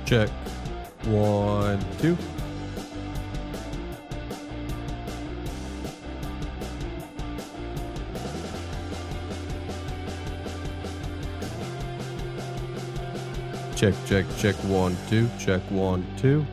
Check. 1, 2. Check, check, check. 1, 2. Check. 1, 2.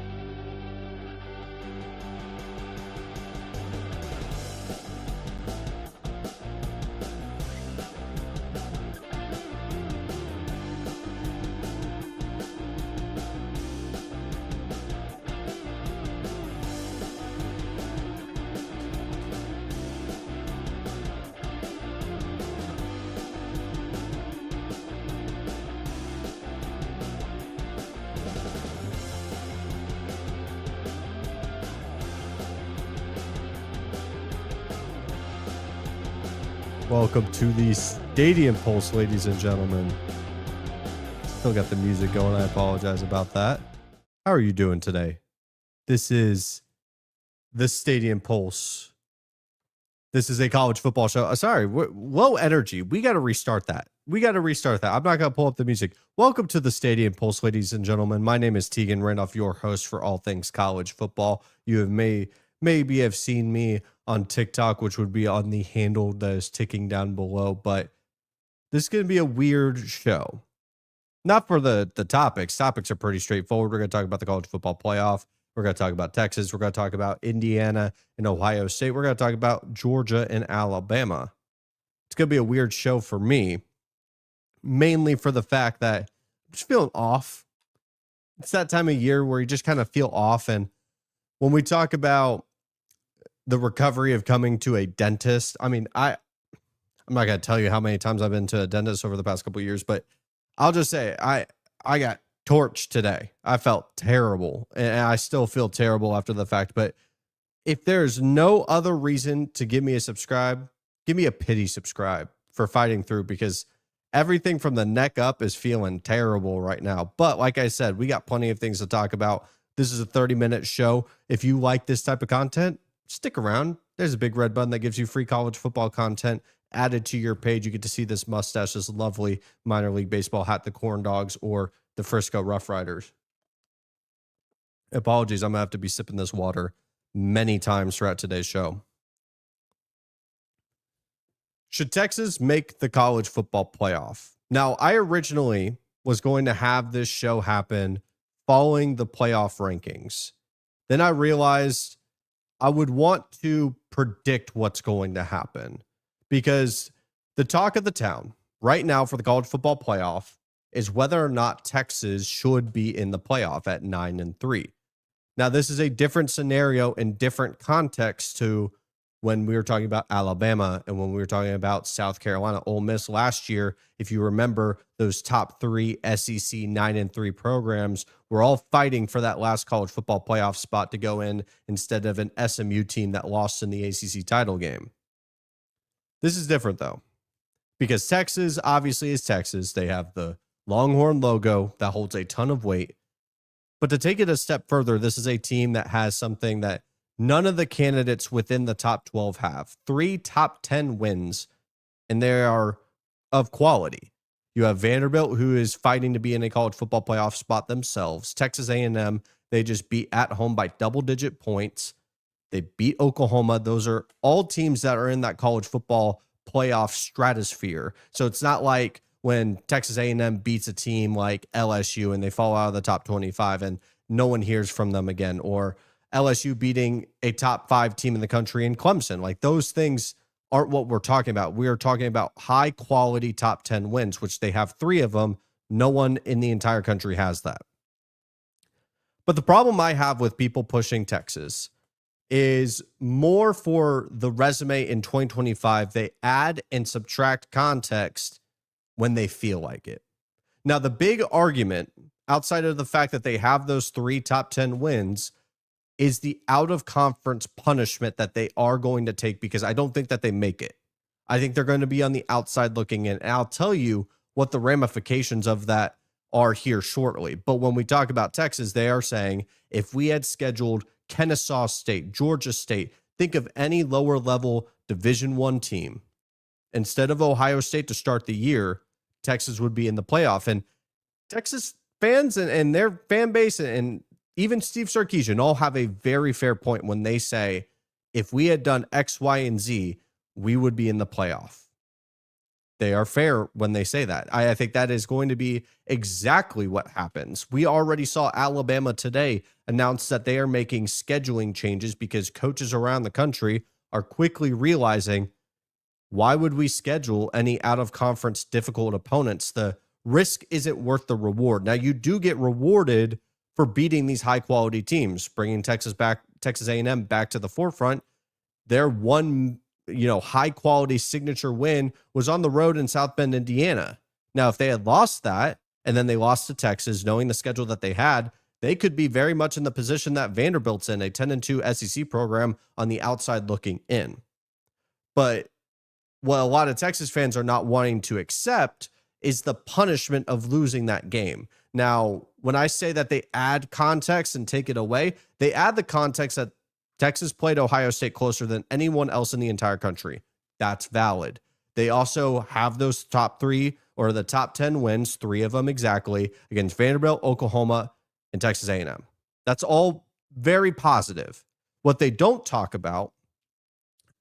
Welcome to the Stadium Pulse, ladies and gentlemen. Still got the music going. I apologize about that. How are you doing today? This is the Stadium Pulse. This is a college football show. Sorry, low energy. We got to restart that. I'm not going to pull up the music. Welcome to the Stadium Pulse, ladies and gentlemen. My name is Tegan Randolph, your host for all things college football. You have maybe have seen me on TikTok, which would be on the handle that is ticking down below, but this is going to be a weird show. Not for the topics. Topics are pretty straightforward. We're going to talk about the college football playoff. We're going to talk about Texas. We're going to talk about Indiana and Ohio State. We're going to talk about Georgia and Alabama. It's going to be a weird show for me, mainly for the fact that I'm just feeling off. It's that time of year where you just kind of feel off. And when we talk about the recovery of coming to a dentist, I mean, I'm not going to tell you how many times I've been to a dentist over the past couple of years, but I'll just say I got torched today. I felt terrible, and I still feel terrible after the fact. But if there's no other reason to give me a subscribe, give me a pity subscribe for fighting through, because everything from the neck up is feeling terrible right now. But like I said, we got plenty of things to talk about. This is a 30-minute show. If you like this type of content, stick around. There's a big red button that gives you free college football content added to your page. You get to see this mustache, this lovely minor league baseball hat, the Corn Dogs or the Frisco Rough Riders. Apologies, I'm going to have to be sipping this water many times throughout today's show. Should Texas make the college football playoff? Now, I originally was going to have this show happen following the playoff rankings. Then I realized I would want to predict what's going to happen, because the talk of the town right now for the college football playoff is whether or not Texas should be in the playoff at 9-3. Now, this is a different scenario and different context to when we were talking about Alabama and when we were talking about South Carolina. Ole Miss last year, if you remember, those top three SEC 9-3 programs were all fighting for that last college football playoff spot to go in instead of an SMU team that lost in the ACC title game. This is different, though, because Texas obviously is Texas. They have the Longhorn logo that holds a ton of weight. But to take it a step further, this is a team that has something that none of the candidates within the top 12 have. 3 top 10 wins, and they are of quality. You have Vanderbilt, who is fighting to be in a college football playoff spot themselves. Texas A&M, they just beat at home by double-digit points. They beat Oklahoma. Those are all teams that are in that college football playoff stratosphere. So it's not like when Texas A&M beats a team like LSU and they fall out of the top 25 and no one hears from them again, or LSU beating a top 5 team in the country in Clemson. Like, those things aren't what we're talking about. We are talking about high quality top 10 wins, which they have 3 of them. No one in the entire country has that. But the problem I have with people pushing Texas is more for the resume in 2025. They add and subtract context when they feel like it. Now, the big argument, outside of the fact that they have those 3 top 10 wins, is the out-of-conference punishment that they are going to take, because I don't think that they make it. I think they're going to be on the outside looking in. And I'll tell you what the ramifications of that are here shortly. But when we talk about Texas, they are saying, if we had scheduled Kennesaw State, Georgia State, think of any lower-level Division I team, instead of Ohio State to start the year, Texas would be in the playoff. And Texas fans and their fan base and even Steve Sarkisian all have a very fair point when they say, if we had done X, Y, and Z, we would be in the playoff. They are fair when they say that. I think that is going to be exactly what happens. We already saw Alabama today announce that they are making scheduling changes because coaches around the country are quickly realizing, why would we schedule any out-of-conference difficult opponents? The risk isn't worth the reward. Now, you do get rewarded for beating these high-quality teams, bringing Texas A&M back to the forefront. Their one high quality signature win was on the road in South Bend, Indiana. Now, if they had lost that and then they lost to Texas, knowing the schedule that they had, they could be very much in the position that Vanderbilt's in, a 10-2 SEC program on the outside looking in. But what a lot of Texas fans are not wanting to accept is the punishment of losing that game. Now, when I say that they add context and take it away, they add the context that Texas played Ohio State closer than anyone else in the entire country. That's valid. They also have those top 3 or the top 10 wins, 3 of them exactly, against Vanderbilt, Oklahoma, and Texas A&M. That's all very positive. What they don't talk about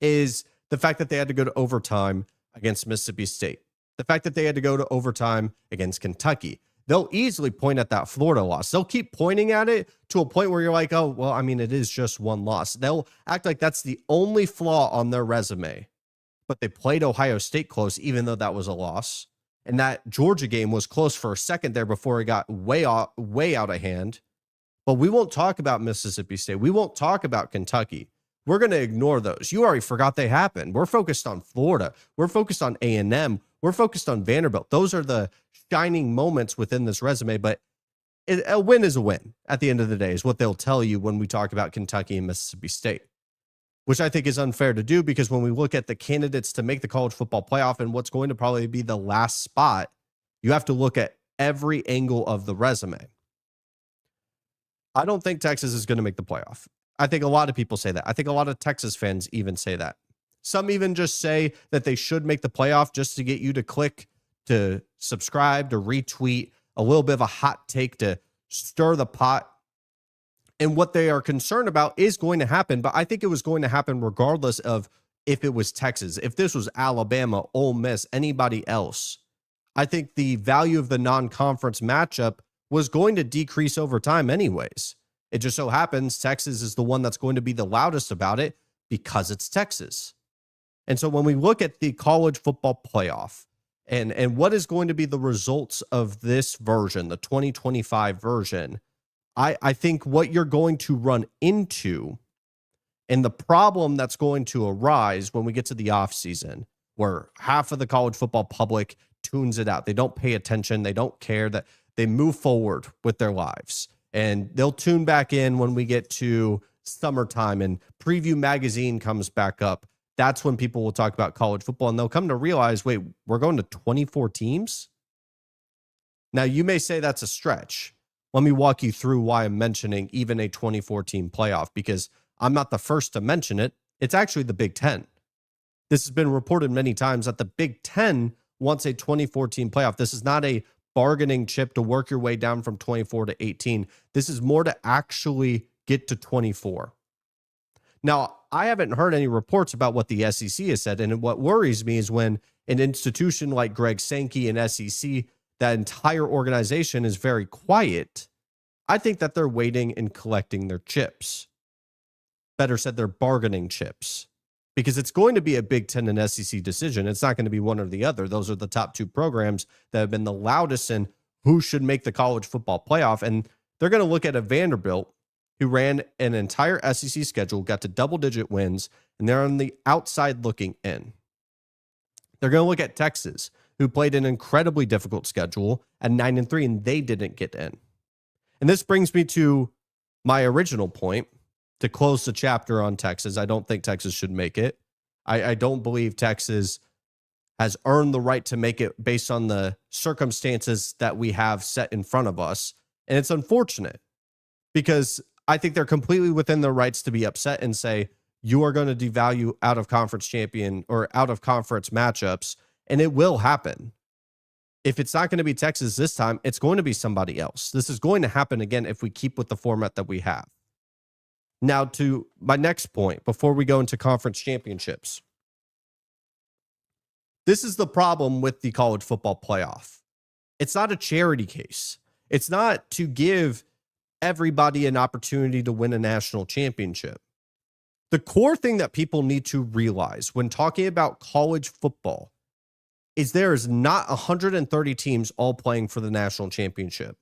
is the fact that they had to go to overtime against Mississippi State, the fact that they had to go to overtime against Kentucky. They'll easily point at that Florida loss. They'll keep pointing at it to a point where you're like, oh, well, I mean, it is just one loss. They'll act like that's the only flaw on their resume. But they played Ohio State close, even though that was a loss. And that Georgia game was close for a second there before it got way out of hand. But we won't talk about Mississippi State. We won't talk about Kentucky. We're going to ignore those. You already forgot they happened. We're focused on Florida. We're focused on A&M. We're focused on Vanderbilt. Those are the shining moments within this resume, but a win is a win at the end of the day is what they'll tell you when we talk about Kentucky and Mississippi State, which I think is unfair to do because when we look at the candidates to make the college football playoff and what's going to probably be the last spot, you have to look at every angle of the resume. I don't think Texas is going to make the playoff. I think a lot of people say that. I think a lot of Texas fans even say that. Some even just say that they should make the playoff just to get you to click to subscribe, to retweet, a little bit of a hot take to stir the pot. And what they are concerned about is going to happen, but I think it was going to happen regardless of if it was Texas. If this was Alabama, Ole Miss, anybody else, I think the value of the non-conference matchup was going to decrease over time anyways. It just so happens Texas is the one that's going to be the loudest about it because it's Texas. And so when we look at the college football playoff and what is going to be the results of this version, the 2025 version, I think what you're going to run into and the problem that's going to arise when we get to the offseason, where half of the college football public tunes it out. They don't pay attention. They don't care, that they move forward with their lives. And they'll tune back in when we get to summertime and Preview Magazine comes back up. That's when people will talk about college football and they'll come to realize, wait, we're going to 24 teams? Now, you may say that's a stretch. Let me walk you through why I'm mentioning even a 24-team playoff, because I'm not the first to mention it. It's actually the Big Ten. This has been reported many times that the Big Ten wants a 24-team playoff. This is not a bargaining chip to work your way down from 24 to 18. This is more to actually get to 24. Now, I haven't heard any reports about what the SEC has said, and what worries me is when an institution like Greg Sankey and SEC, that entire organization is very quiet. I think that they're waiting and collecting their chips. Better said, they're bargaining chips, because it's going to be a Big Ten and SEC decision. It's not going to be one or the other. Those are the top two programs that have been the loudest in who should make the college football playoff, and they're going to look at a Vanderbilt who ran an entire SEC schedule, got to double-digit wins, and they're on the outside looking in. They're going to look at Texas, who played an incredibly difficult schedule at 9-3, and they didn't get in. And this brings me to my original point to close the chapter on Texas. I don't think Texas should make it. I don't believe Texas has earned the right to make it based on the circumstances that we have set in front of us. And it's unfortunate because I think they're completely within their rights to be upset and say, you are going to devalue out of conference champion or out of conference matchups, and it will happen. If it's not going to be Texas this time, it's going to be somebody else. This is going to happen again if we keep with the format that we have. Now, to my next point, before we go into conference championships, this is the problem with the college football playoff. It's not a charity case. It's not to give everybody an opportunity to win a national championship. The core thing that people need to realize when talking about college football is there is not 130 teams all playing for the national championship.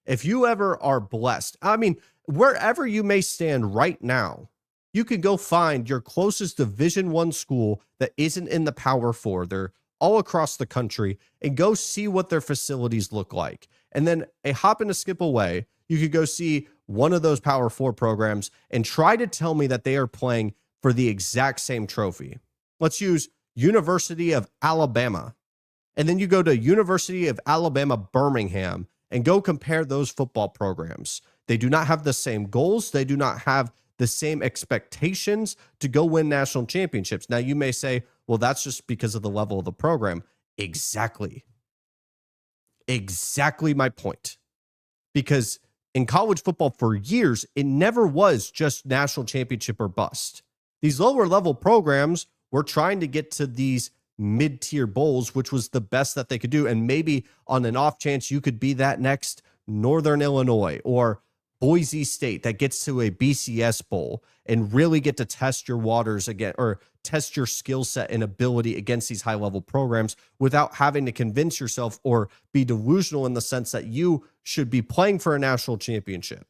If you ever are blessed, I mean, wherever you may stand right now, you can go find your closest Division I school that isn't in the Power Four. They're all across the country, and go see what their facilities look like. And then a hop and a skip away, you could go see one of those Power Four programs and try to tell me that they are playing for the exact same trophy. Let's use University of Alabama. And then you go to University of Alabama, Birmingham, and go compare those football programs. They do not have the same goals. They do not have the same expectations to go win national championships. Now, you may say, well, that's just because of the level of the program. Exactly. Exactly my point. Because in college football for years, it never was just national championship or bust. These lower level programs were trying to get to these mid-tier bowls, which was the best that they could do. And maybe on an off chance, you could be that next Northern Illinois or Boise State that gets to a BCS bowl and really get to test your waters again, or test your skill set and ability against these high-level programs without having to convince yourself or be delusional in the sense that you should be playing for a national championship.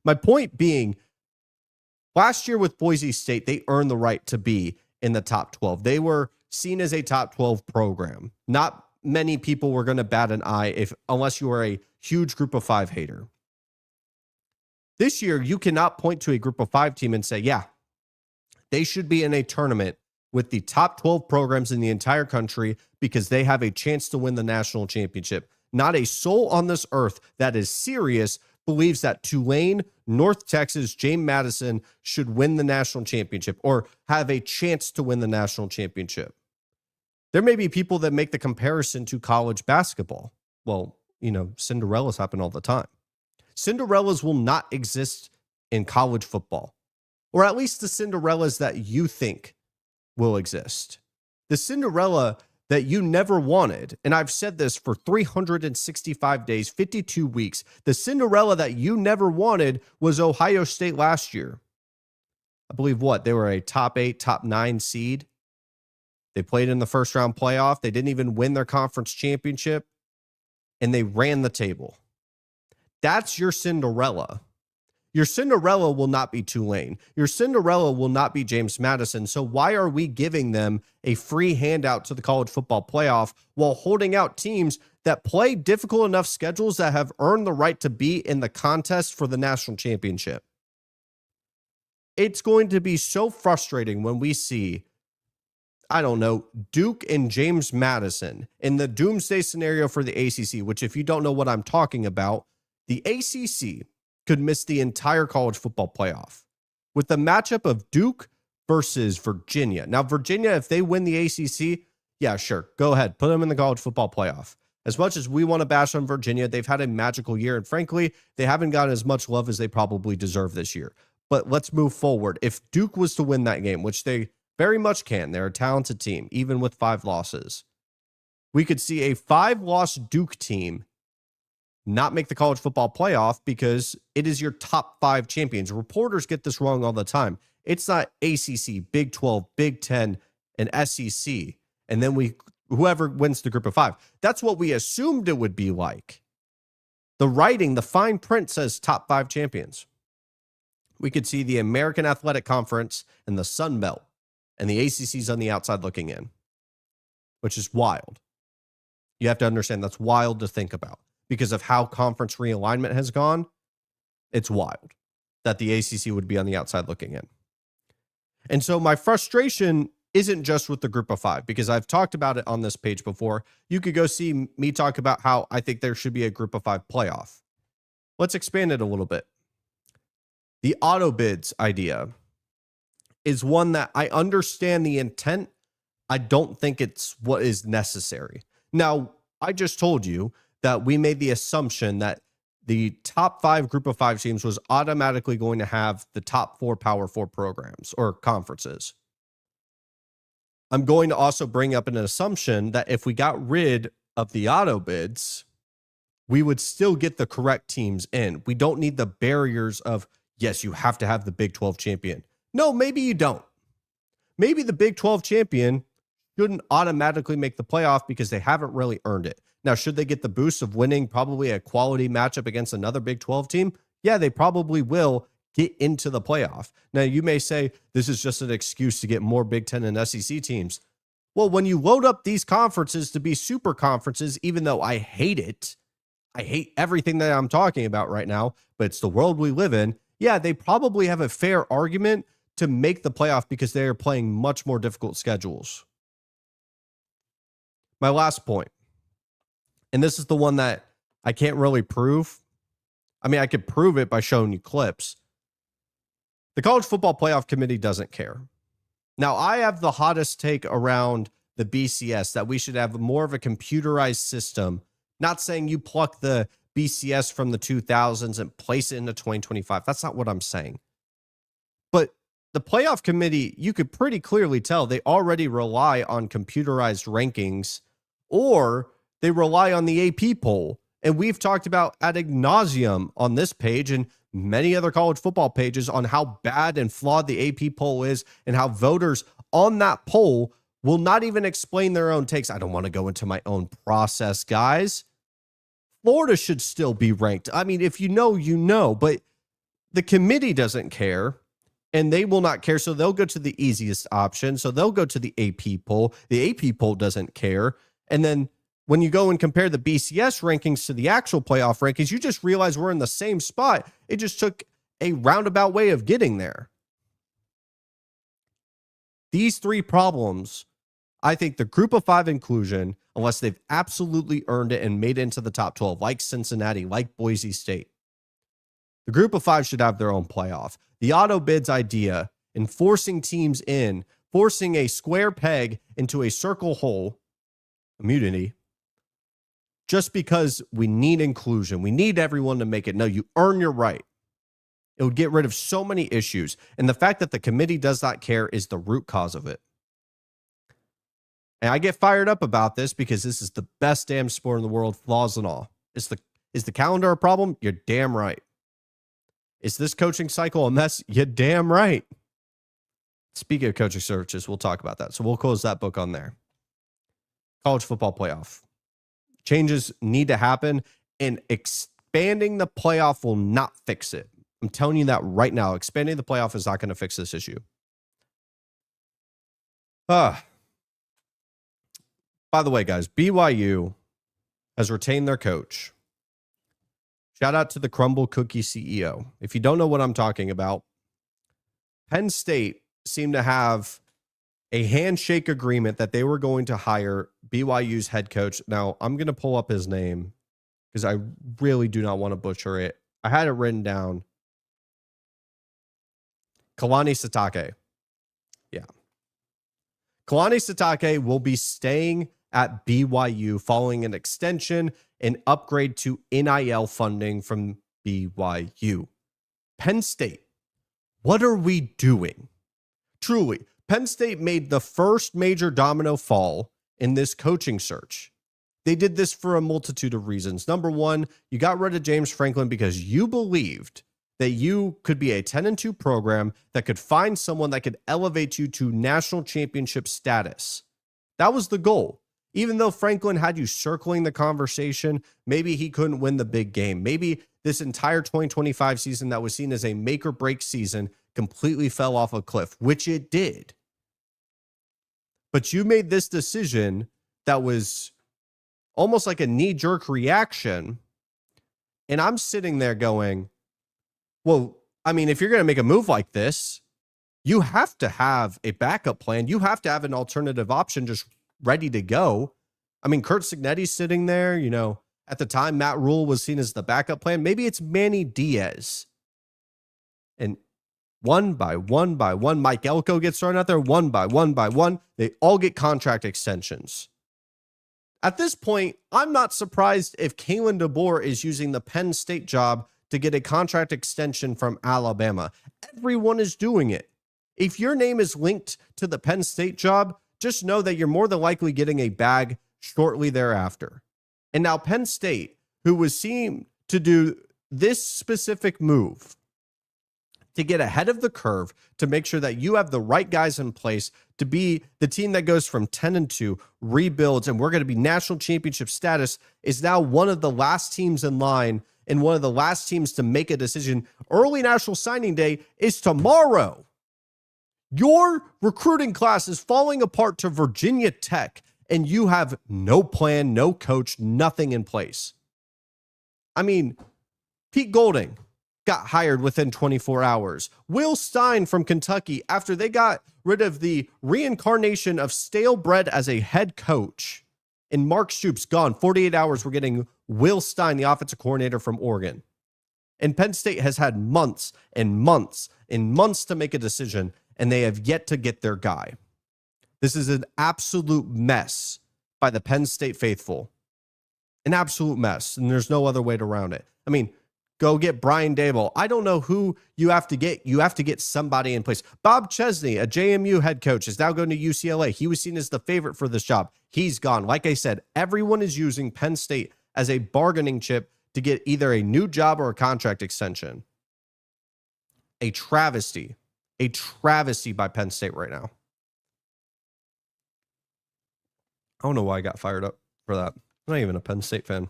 My point being, last year with Boise State, they earned the right to be in the top 12. They were seen as a top 12 program. Not many people were going to bat an eye unless you were a huge group of five hater. This year, you cannot point to a group of five team and say, yeah, they should be in a tournament with the top 12 programs in the entire country because they have a chance to win the national championship. Not a soul on this earth that is serious believes that Tulane, North Texas, James Madison should win the national championship or have a chance to win the national championship. There may be people that make the comparison to college basketball. Well, Cinderellas happen all the time. Cinderellas will not exist in college football, or at least the Cinderellas that you think will exist. The Cinderella that you never wanted, and I've said this for 365 days, 52 weeks, the Cinderella that you never wanted was Ohio State last year. I believe they were a top 8, top 9 seed. They played in the first round playoff. They didn't even win their conference championship, and they ran the table. That's your Cinderella. Your Cinderella will not be Tulane. Your Cinderella will not be James Madison. So why are we giving them a free handout to the college football playoff while holding out teams that play difficult enough schedules that have earned the right to be in the contest for the national championship? It's going to be so frustrating when we see, Duke and James Madison in the doomsday scenario for the ACC, which if you don't know what I'm talking about, the ACC could miss the entire college football playoff with the matchup of Duke versus Virginia. Now, Virginia, if they win the ACC, yeah, sure, go ahead, put them in the college football playoff. As much as we want to bash on Virginia, they've had a magical year, and frankly, they haven't gotten as much love as they probably deserve this year. But let's move forward. If Duke was to win that game, which they very much can, they're a talented team, even with 5 losses, we could see a 5-loss Duke team not make the college football playoff because it is your top 5 champions. Reporters get this wrong all the time. It's not ACC, Big 12, Big 10, and SEC. And then whoever wins the group of 5. That's what we assumed it would be like. The writing, the fine print says top 5 champions. We could see the American Athletic Conference and the Sun Belt, and the ACC's on the outside looking in, which is wild. You have to understand that's wild to think about. Because of how conference realignment has gone, it's wild that the ACC would be on the outside looking in. And so my frustration isn't just with the group of 5, because I've talked about it on this page before. You could go see me talk about how I think there should be a group of 5 playoff. Let's expand it a little bit. The auto bids idea is one that I understand the intent. I don't think it's what is necessary. Now, I just told you that we made the assumption that the top 5 group of 5 teams was automatically going to have the top 4 Power 4 programs or conferences. I'm going to also bring up an assumption that if we got rid of the auto bids, we would still get the correct teams in. We don't need the barriers of, yes, you have to have the Big 12 champion. No, maybe you don't. Maybe the Big 12 champion shouldn't automatically make the playoff because they haven't really earned it. Now, should they get the boost of winning probably a quality matchup against another Big 12 team? Yeah, they probably will get into the playoff. Now, you may say this is just an excuse to get more Big 10 and SEC teams. Well, when you load up these conferences to be super conferences, even though I hate it, I hate everything that I'm talking about right now, but it's the world we live in. Yeah, they probably have a fair argument to make the playoff because they are playing much more difficult schedules. My last point, and this is the one that I can't really prove. I mean, I could prove it by showing you clips. The College Football Playoff Committee doesn't care. Now, I have the hottest take around the BCS that we should have more of a computerized system. Not saying you pluck the BCS from the 2000s and place it into 2025. That's not what I'm saying. But the playoff committee, you could pretty clearly tell they already rely on computerized rankings, or they rely on the AP poll. And we've talked about ad nauseum on this page and many other college football pages on how bad and flawed the AP poll is and how voters on that poll will not even explain their own takes. I don't want to go into my own process, guys. Florida should still be ranked. I mean, if you know, you know, but the committee doesn't care and they will not care. So they'll go to the easiest option. So they'll go to the AP poll. The AP poll doesn't care. And then when you go and compare the BCS rankings to the actual playoff rankings, you just realize we're in the same spot. It just took a roundabout way of getting there. These 3 problems, I think the group of 5 inclusion, unless they've absolutely earned it and made it into the top 12, like Cincinnati, like Boise State, the group of 5 should have their own playoff. The auto bids idea and forcing teams in, forcing a square peg into a circle hole, immunity, just because we need inclusion. We need everyone to make it. No, you earn your right. It would get rid of so many issues. And the fact that the committee does not care is the root cause of it. And I get fired up about this because this is the best damn sport in the world, flaws and all. Is the calendar a problem? You're damn right. Is this coaching cycle a mess? You're damn right. Speaking of coaching searches, we'll talk about that. So we'll close that book on there. College football playoff. Changes need to happen, and expanding the playoff will not fix it. I'm telling you that right now. Expanding the playoff is not going to fix this issue. By the way, guys, BYU has retained their coach. Shout out to the Crumble Cookie CEO. If you don't know what I'm talking about, Penn State seemed to have a handshake agreement that they were going to hire BYU's head coach. Now, I'm going to pull up his name because I really do not want to butcher it. I had it written down. Kalani Sitake. Yeah. Kalani Sitake will be staying at BYU following an extension and upgrade to NIL funding from BYU. Penn State, what are we doing? Truly, Penn State made the first major domino fall in this coaching search. They did this for a multitude of reasons. Number one, you got rid of James Franklin because you believed that you could be a 10-2 program that could find someone that could elevate you to national championship status. That was the goal. Even though Franklin had you circling the conversation, maybe he couldn't win the big game. Maybe this entire 2025 season that was seen as a make or break season completely fell off a cliff, which it did. But you made this decision that was almost like a knee-jerk reaction. And I'm sitting there going, well, I mean, if you're going to make a move like this, you have to have a backup plan. You have to have an alternative option just ready to go. I mean, Kurt Signetti's sitting there, you know, at the time, Matt Rule was seen as the backup plan. Maybe it's Manny Diaz. And one by one, Mike Elko gets thrown out there, one by one, they all get contract extensions. At this point, I'm not surprised if Kalen DeBoer is using the Penn State job to get a contract extension from Alabama. Everyone is doing it. If your name is linked to the Penn State job, just know that you're more than likely getting a bag shortly thereafter. And now Penn State, who was seen to do this specific move to get ahead of the curve, to make sure that you have the right guys in place to be the team that goes from 10-2, rebuilds, and we're going to be national championship status, is now one of the last teams in line and one of the last teams to make a decision. Early National Signing Day is tomorrow. Your recruiting class is falling apart to Virginia Tech, and you have no plan, no coach, nothing in place. I mean, Pete Golding got hired within 24 hours. Will Stein from Kentucky, after they got rid of the reincarnation of stale bread as a head coach, and Mark Stoops gone, 48 hours, we're getting Will Stein, the offensive coordinator from Oregon. And Penn State has had months and months and months to make a decision, and they have yet to get their guy. This is an absolute mess by the Penn State faithful. An absolute mess, and there's no other way around it. I mean, go get Brian Dable. I don't know who you have to get. You have to get somebody in place. Bob Chesney, a JMU head coach, is now going to UCLA. He was seen as the favorite for this job. He's gone. Like I said, everyone is using Penn State as a bargaining chip to get either a new job or a contract extension. A travesty by Penn State right now. I don't know why I got fired up for that. I'm not even a Penn State fan.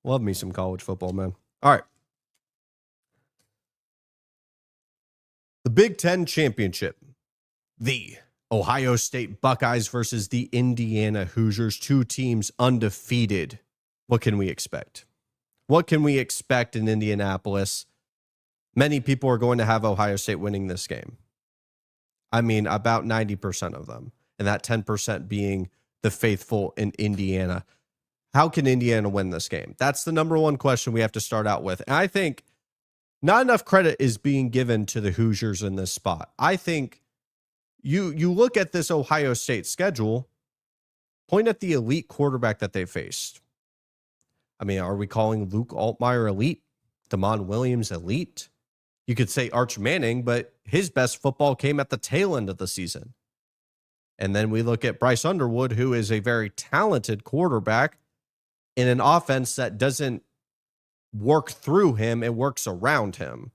Love me some college football, man. All right. The Big Ten Championship. The Ohio State Buckeyes versus the Indiana Hoosiers. Two teams undefeated. What can we expect? What can we expect in Indianapolis? Many people are going to have Ohio State winning this game. I mean, about 90% of them. And that 10% being the faithful in Indiana. How can Indiana win this game? That's the number one question we have to start out with. And I think not enough credit is being given to the Hoosiers in this spot. I think you look at this Ohio State schedule, point at the elite quarterback that they faced. I mean, are we calling Luke Altmaier elite? Damon Williams elite? You could say Arch Manning, but his best football came at the tail end of the season. And then we look at Bryce Underwood, who is a very talented quarterback in an offense that doesn't work through him, it works around him.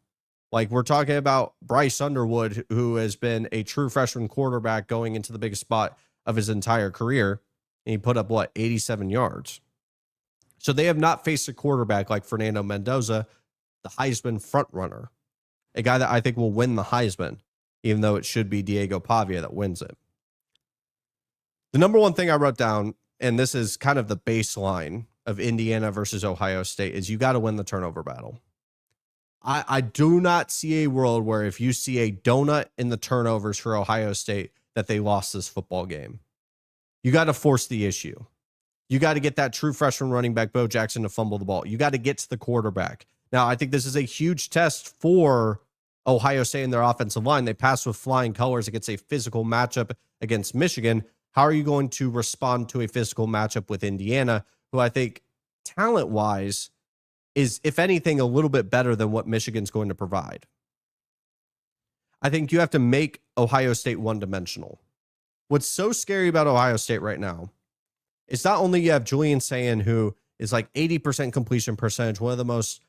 Like, we're talking about Bryce Underwood, who has been a true freshman quarterback going into the biggest spot of his entire career. And he put up, 87 yards. So they have not faced a quarterback like Fernando Mendoza, the Heisman frontrunner, a guy that I think will win the Heisman, even though it should be Diego Pavia that wins it. The number one thing I wrote down, and this is kind of the baseline of Indiana versus Ohio State, is you got to win the turnover battle. I do not see a world where if you see a donut in the turnovers for Ohio State that they lost this football game. You got to force the issue. You got to get that true freshman running back, Bo Jackson, to fumble the ball. You got to get to the quarterback. Now, I think this is a huge test for Ohio State and their offensive line. They passed with flying colors against a physical matchup against Michigan. How are you going to respond to a physical matchup with Indiana, who I think talent-wise is, if anything, a little bit better than what Michigan's going to provide? I think you have to make Ohio State one-dimensional. What's so scary about Ohio State right now is not only you have Julian Sayin, who is like 80% completion percentage, one of the most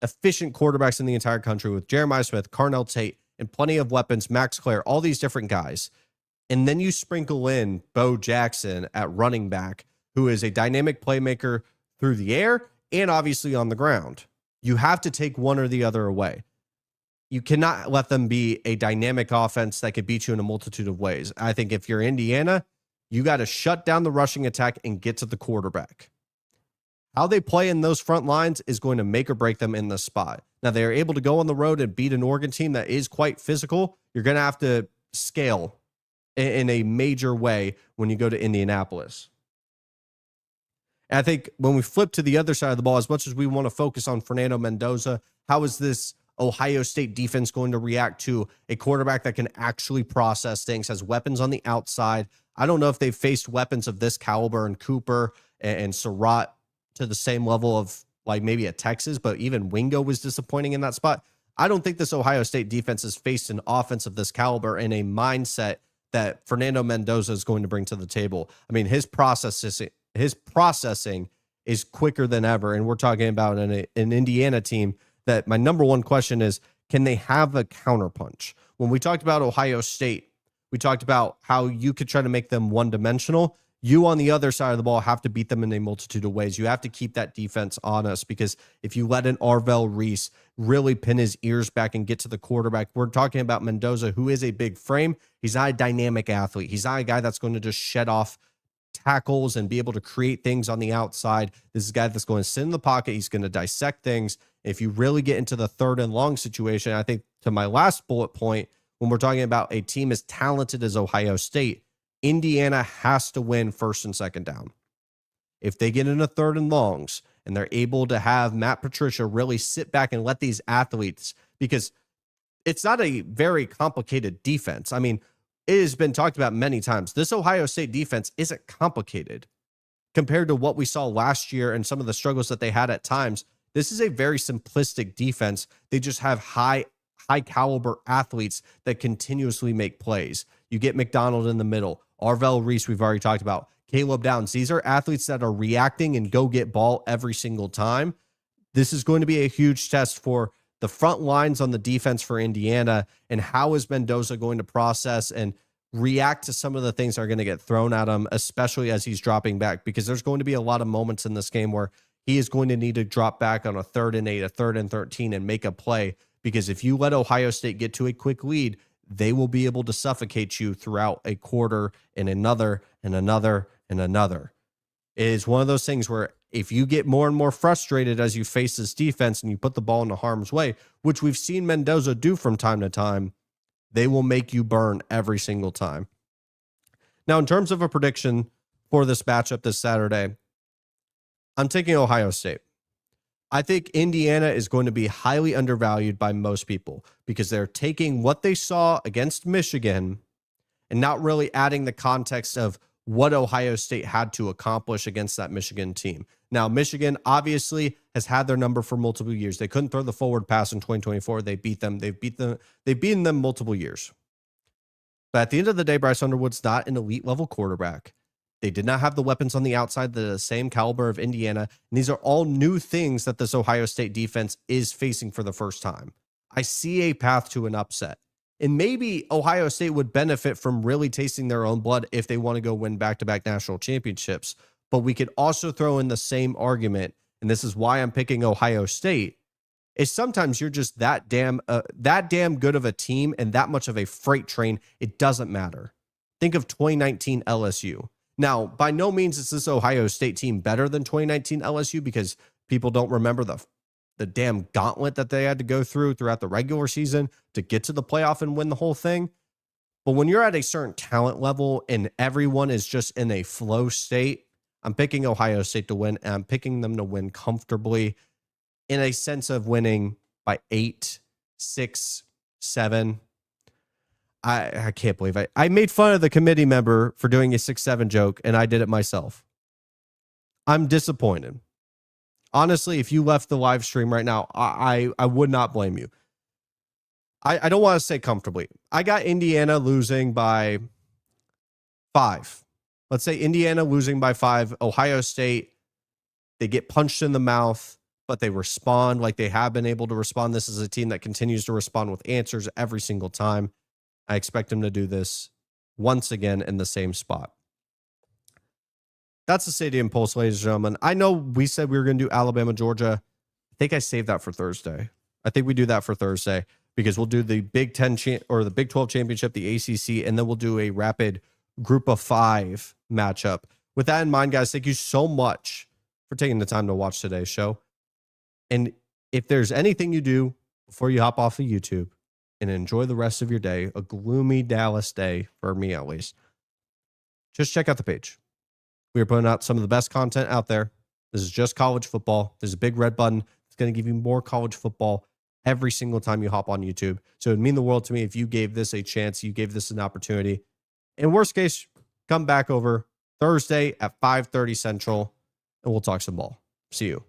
efficient quarterbacks in the entire country, with Jeremiah Smith, Carnell Tate, and plenty of weapons, Max Clare, all these different guys. And then you sprinkle in Bo Jackson at running back, who is a dynamic playmaker through the air and obviously on the ground. You have to take one or the other away. You cannot let them be a dynamic offense that could beat you in a multitude of ways. I think if you're Indiana, you got to shut down the rushing attack and get to the quarterback. How they play in those front lines is going to make or break them in this spot. Now, they are able to go on the road and beat an Oregon team that is quite physical. You're going to have to scale in a major way when you go to Indianapolis. And I think when we flip to the other side of the ball, as much as we want to focus on Fernando Mendoza, how is this Ohio State defense going to react to a quarterback that can actually process things, has weapons on the outside? I don't know if they've faced weapons of this caliber in Cooper and Surratt to the same level of like maybe at Texas, but even Wingo was disappointing in that spot. I don't think this Ohio State defense has faced an offense of this caliber and a mindset that Fernando Mendoza is going to bring to the table. I mean, his processing is quicker than ever. And we're talking about an Indiana team that my number one question is, can they have a counterpunch? When we talked about Ohio State, we talked about how you could try to make them one-dimensional. You on the other side of the ball have to beat them in a multitude of ways. You have to keep that defense honest, because if you let an Arvell Reese really pin his ears back and get to the quarterback, we're talking about Mendoza, who is a big frame. He's not a dynamic athlete. He's not a guy that's going to just shed off tackles and be able to create things on the outside. This is a guy that's going to sit in the pocket. He's going to dissect things. If you really get into the third and long situation, I think to my last bullet point, when we're talking about a team as talented as Ohio State, Indiana has to win first and second down. If they get into third and longs and they're able to have Matt Patricia really sit back and let these athletes, because it's not a very complicated defense. I mean, it has been talked about many times. This Ohio State defense isn't complicated compared to what we saw last year and some of the struggles that they had at times. This is a very simplistic defense. They just have high caliber athletes that continuously make plays. You get McDonald in the middle. Arvell Reese, we've already talked about. Caleb Downs. These are athletes that are reacting and go get ball every single time. This is going to be a huge test for the front lines on the defense for Indiana, and how is Mendoza going to process and react to some of the things that are going to get thrown at him, especially as he's dropping back, because there's going to be a lot of moments in this game where he is going to need to drop back on a 3rd and 8, a 3rd and 13, and make a play, because if you let Ohio State get to a quick lead, they will be able to suffocate you throughout a quarter and another and another and another. It is one of those things where if you get more and more frustrated as you face this defense and you put the ball into harm's way, which we've seen Mendoza do from time to time, they will make you burn every single time. Now, in terms of a prediction for this matchup this Saturday, I'm taking Ohio State. I think Indiana is going to be highly undervalued by most people because they're taking what they saw against Michigan and not really adding the context of what Ohio State had to accomplish against that Michigan team. Now, Michigan obviously has had their number for multiple years. They couldn't throw the forward pass in 2024. They beat them. They've beaten them multiple years. But at the end of the day, Bryce Underwood's not an elite level quarterback. They did not have the weapons on the outside, the same caliber of Indiana. And these are all new things that this Ohio State defense is facing for the first time. I see a path to an upset. And maybe Ohio State would benefit from really tasting their own blood if they want to go win back-to-back national championships. But we could also throw in the same argument, and this is why I'm picking Ohio State, is sometimes you're just that damn good of a team and that much of a freight train, it doesn't matter. Think of 2019 LSU. Now, by no means is this Ohio State team better than 2019 LSU because people don't remember the damn gauntlet that they had to go throughout the regular season to get to the playoff and win the whole thing. But when you're at a certain talent level and everyone is just in a flow state, I'm picking Ohio State to win, and I'm picking them to win comfortably in a sense of winning by 8, 6, 7. I can't believe I made fun of the committee member for doing a 6-7 joke, and I did it myself. I'm disappointed. Honestly, if you left the live stream right now, I would not blame you. I don't want to say comfortably. I got Indiana losing by 5. Let's say Indiana losing by 5. Ohio State, they get punched in the mouth, but they respond like they have been able to respond. This is a team that continues to respond with answers every single time. I expect them to do this once again in the same spot. That's the Stadium Pulse, ladies and gentlemen. I know we said we were going to do Alabama, Georgia. I think I saved that for Thursday. I think we do that for Thursday because we'll do the Big 10 or the Big 12 championship, the ACC, and then we'll do a rapid group of 5 matchup. With that in mind, guys, thank you so much for taking the time to watch today's show. And if there's anything you do before you hop off of YouTube and enjoy the rest of your day, a gloomy Dallas day for me at least, just check out the page. We are putting out some of the best content out there. This is just college football. There's a big red button. It's going to give you more college football every single time you hop on YouTube. So it would mean the world to me if you gave this a chance, you gave this an opportunity. In worst case, come back over Thursday at 5:30 Central. and we'll talk some ball. See you.